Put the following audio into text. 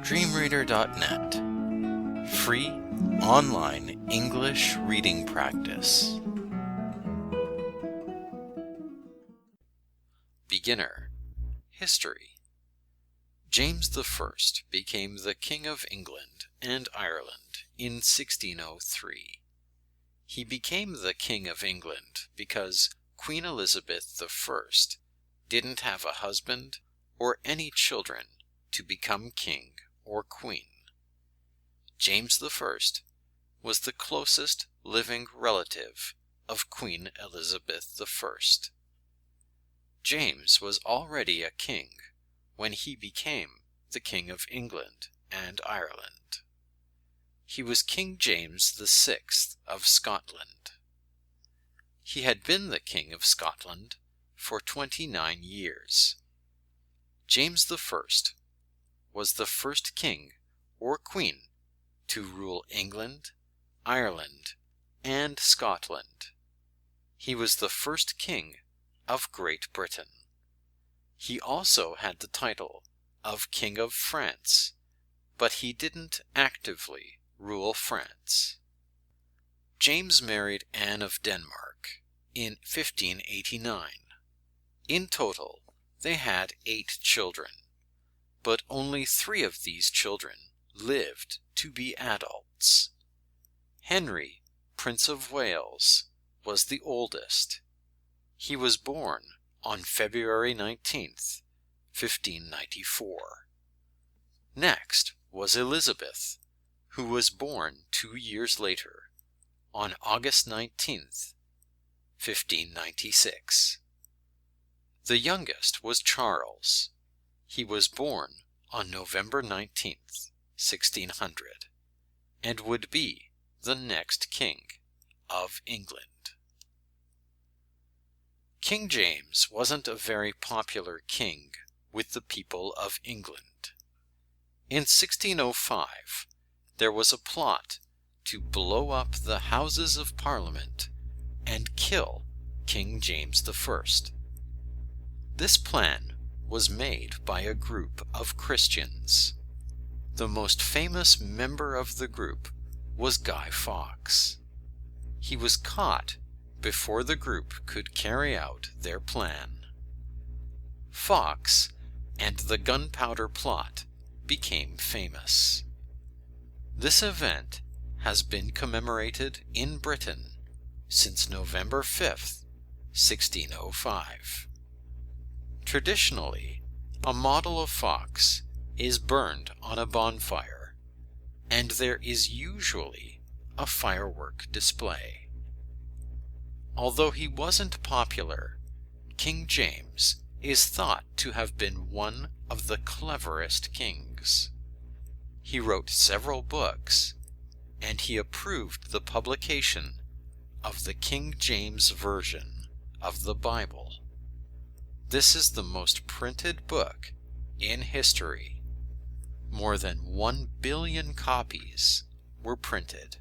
Dreamreader.net. Free online English reading practice. Beginner. History. James I became the King of England and Ireland in 1603. He became the King of England because Queen Elizabeth I didn't have a husband or any children to become king or queen. James I was the closest living relative of Queen Elizabeth I. James was already a king when he became the King of England and Ireland. He was King James VI of Scotland. He had been the King of Scotland for 29 years. James I was the first king or queen to rule England, Ireland, and Scotland. He was the first king of Great Britain. He also had the title of King of France, but he didn't actively rule France. James married Anne of Denmark in 1589. In total, they had 8 children, but only 3 of these children lived to be adults. Henry, Prince of Wales, was the oldest. He was born on February 19th, 1594. Next was Elizabeth, who was born 2 years later, on August 19th, 1596. The youngest was Charles. He was born on November 19th, 1600, and would be the next king of England. King James wasn't a very popular king with the people of England. In 1605, there was a plot to blow up the Houses of Parliament and kill King James I. This plan was made by a group of Christians. The most famous member of the group was Guy Fawkes. He was caught before the group could carry out their plan. Fawkes and the gunpowder plot became famous. This event has been commemorated in Britain since November 5th, 1605. Traditionally, a model of Fawkes is burned on a bonfire, and there is usually a firework display. Although he wasn't popular, King James is thought to have been one of the cleverest kings. He wrote several books, and he approved the publication of the King James Version of the Bible. This is the most printed book in history. More than 1 billion copies were printed.